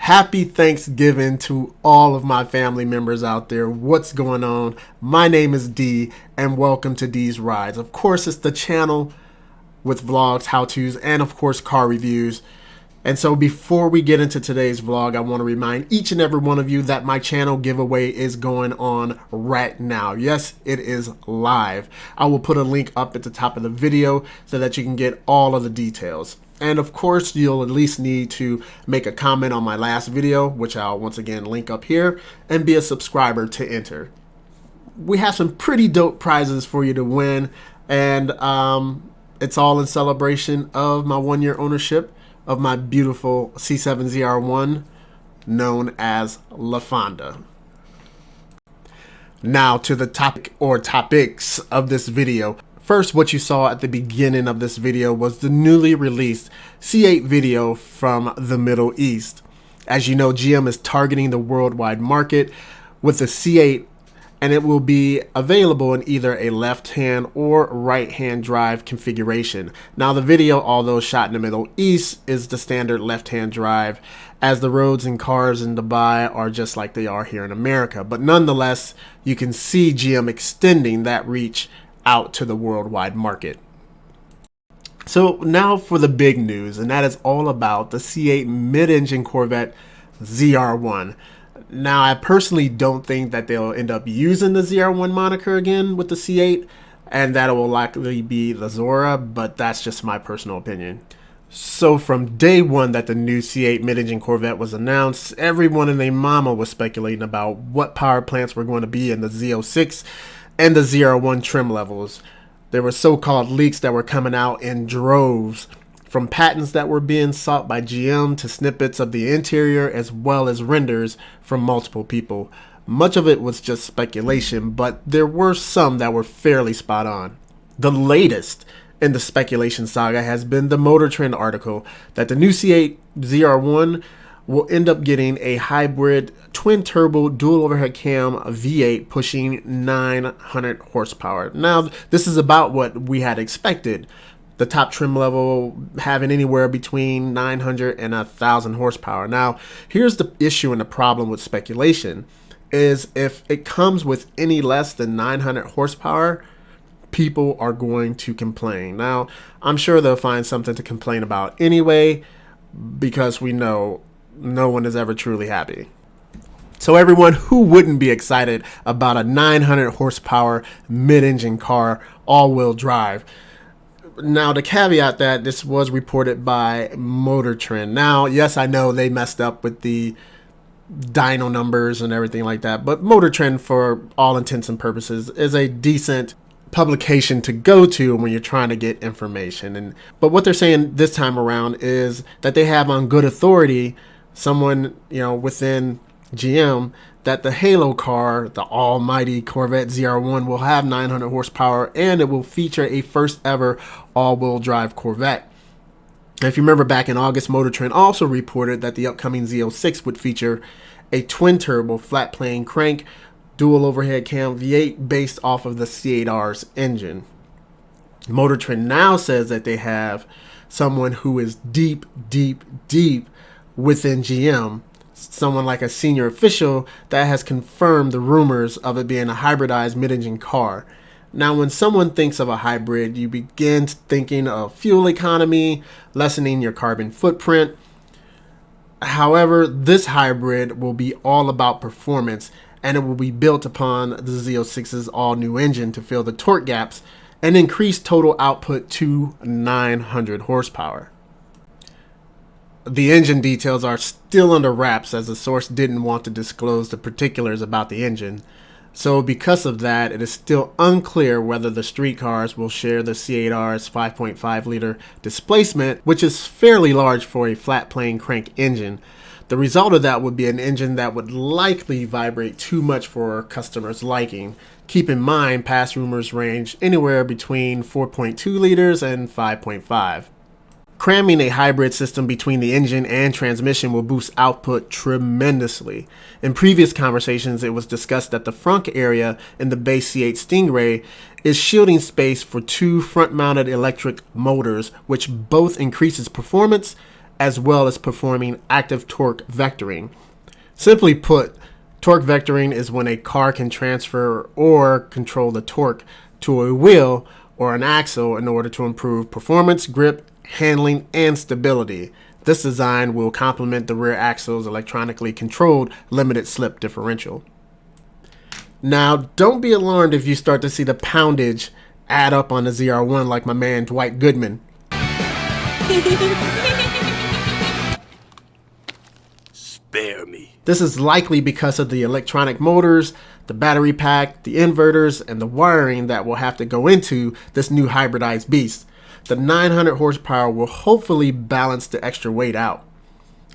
Happy Thanksgiving to all of my family members out there. What's going on? My name is D, and welcome to D's Rides. Of course, it's the channel with vlogs, how-tos, and of course, car reviews. And so before we get into today's vlog, I want to remind each and every one of you that my channel giveaway is going on right now. Yes, it is live. I will put a link up at the top of the video so that you can get all of the details. And of course, you'll at least need to make a comment on my last video, which I'll once again link up here, and be a subscriber to enter. We have some pretty dope prizes for you to win, and it's all in celebration of my 1-year ownership of my beautiful C7 ZR1, known as La Fonda. Now to the topic or topics of this video. First, what you saw at the beginning of this video was the newly released C8 video from the Middle East. As you know, GM is targeting the worldwide market with the C8, and it will be available in either a left-hand or right-hand drive configuration. Now, the video, although shot in the Middle East, is the standard left-hand drive, as the roads and cars in Dubai are just like they are here in America. But nonetheless, you can see GM extending that reach out to the worldwide market. So now for the big news, and that is all about the C8 Mid-Engine Corvette ZR1. Now, I personally don't think that they'll end up using the ZR1 moniker again with the C8, and that it will likely be the Zora, but that's just my personal opinion. So from day one that the new C8 Mid-Engine Corvette was announced, everyone and their mama was speculating about what power plants were going to be in the Z06 and the ZR1 trim levels. There were so-called leaks that were coming out in droves, from patents that were being sought by GM to snippets of the interior as well as renders from multiple people. Much of it was just speculation, but there were some that were fairly spot on. The latest in the speculation saga has been the MotorTrend article that the new C8 ZR1 will end up getting a hybrid twin-turbo dual overhead cam V8 pushing 900 horsepower. Now, this is about what we had expected. The top trim level having anywhere between 900 and 1,000 horsepower. Now, here's the issue and the problem with speculation, is if it comes with any less than 900 horsepower, people are going to complain. Now, I'm sure they'll find something to complain about anyway, because we know no one is ever truly happy. So everyone, who wouldn't be excited about a 900 horsepower mid-engine car, all-wheel drive? Now, to caveat that, this was reported by MotorTrend. Now, yes, I know they messed up with the dyno numbers and everything like that, but MotorTrend, for all intents and purposes, is a decent publication to go to when you're trying to get information. But what they're saying this time around is that they have on good authority someone, within GM, that the Halo car, the almighty Corvette ZR1, will have 900 horsepower, and it will feature a first ever all-wheel drive Corvette. If you remember back in August, MotorTrend also reported that the upcoming Z06 would feature a twin-turbo flat-plane crank dual overhead cam V8 based off of the C8R's engine. MotorTrend now says that they have someone who is deep within GM, someone like a senior official that has confirmed the rumors of it being a hybridized mid-engine car. Now, when someone thinks of a hybrid, you begin thinking of fuel economy, lessening your carbon footprint. However, this hybrid will be all about performance, and it will be built upon the Z06's all-new engine to fill the torque gaps and increase total output to 900 horsepower. The engine details are still under wraps, as the source didn't want to disclose the particulars about the engine. So because of that, it is still unclear whether the street cars will share the C8R's 5.5 liter displacement, which is fairly large for a flat plane crank engine. The result of that would be an engine that would likely vibrate too much for customers' liking. Keep in mind, past rumors range anywhere between 4.2 liters and 5.5. Cramming a hybrid system between the engine and transmission will boost output tremendously. In previous conversations, it was discussed that the frunk area in the base C8 Stingray is shielding space for two front-mounted electric motors, which both increases performance as well as performing active torque vectoring. Simply put, torque vectoring is when a car can transfer or control the torque to a wheel or an axle in order to improve performance, grip, handling, and stability. This design will complement the rear axle's electronically controlled limited slip differential. Now, don't be alarmed if you start to see the poundage add up on the ZR1 like my man Dwight Goodman. Spare me. This is likely because of the electronic motors, the battery pack, the inverters, and the wiring that will have to go into this new hybridized beast. The 900 horsepower will hopefully balance the extra weight out.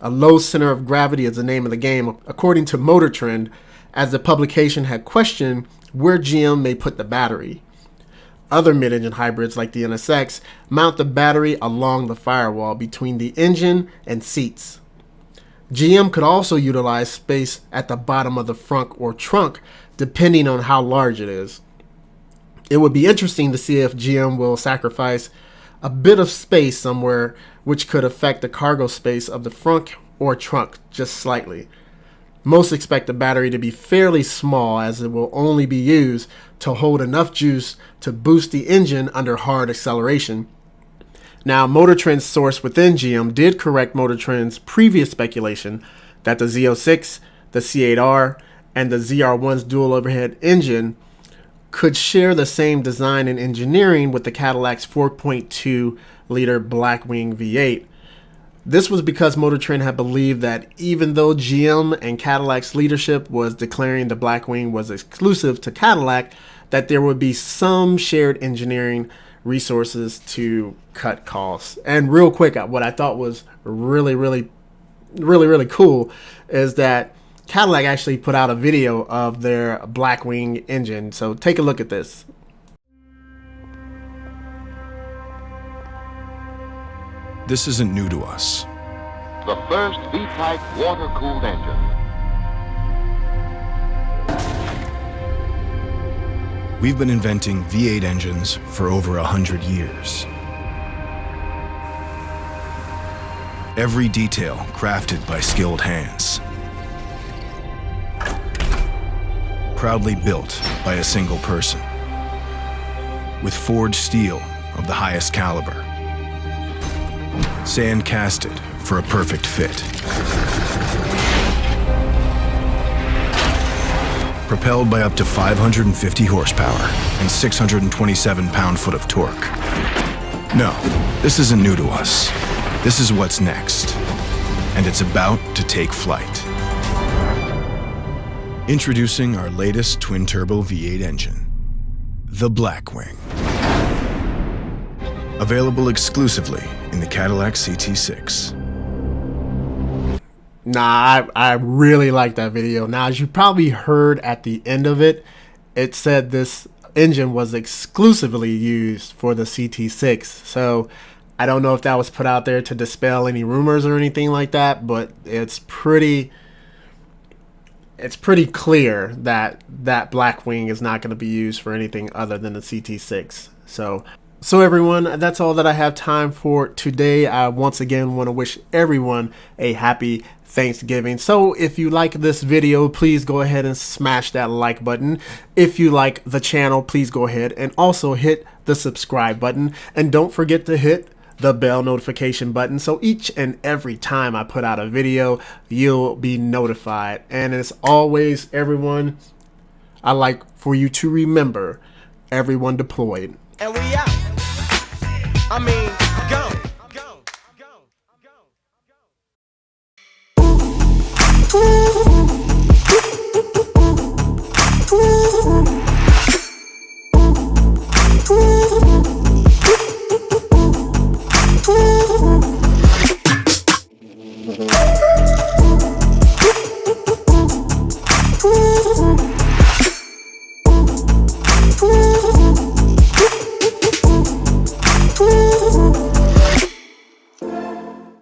A low center of gravity is the name of the game, according to MotorTrend, as the publication had questioned where GM may put the battery. Other mid-engine hybrids like the NSX mount the battery along the firewall between the engine and seats. GM could also utilize space at the bottom of the frunk or trunk, depending on how large it is. It would be interesting to see if GM will sacrifice a bit of space somewhere, which could affect the cargo space of the frunk or trunk just slightly. Most expect the battery to be fairly small, as it will only be used to hold enough juice to boost the engine under hard acceleration. Now, MotorTrend's source within GM did correct MotorTrend's previous speculation that the Z06, the C8R, and the ZR1's dual overhead engine could share the same design and engineering with the Cadillac's 4.2 liter Blackwing V8. This was because MotorTrend had believed that even though GM and Cadillac's leadership was declaring the Blackwing was exclusive to Cadillac, that there would be some shared engineering resources to cut costs. And real quick, what I thought was really cool is that Cadillac actually put out a video of their Blackwing engine. So take a look at this. This isn't new to us. The first V-type water-cooled engine. We've been inventing V8 engines for over 100 years. Every detail crafted by skilled hands. Proudly built by a single person. With forged steel of the highest caliber. Sand casted for a perfect fit. Propelled by up to 550 horsepower and 627 pound-foot of torque. No, this isn't new to us. This is what's next, and it's about to take flight. Introducing our latest twin-turbo V8 engine, the Blackwing. Available exclusively in the Cadillac CT6. Nah, I really like that video. Now, as you probably heard at the end of it, it said this engine was exclusively used for the CT6. So I don't know if that was put out there to dispel any rumors or anything like that, but it's pretty clear that that Blackwing is not going to be used for anything other than the CT6. So everyone, that's all that I have time for today. I once again want to wish everyone a happy Thanksgiving. So if you like this video, please go ahead and smash that like button. If you like the channel, please go ahead and also hit the subscribe button. And don't forget to hit the bell notification button, so each and every time I put out a video, you'll be notified. And as always, everyone, I like for you to remember, everyone deployed. And we out. I mean, go.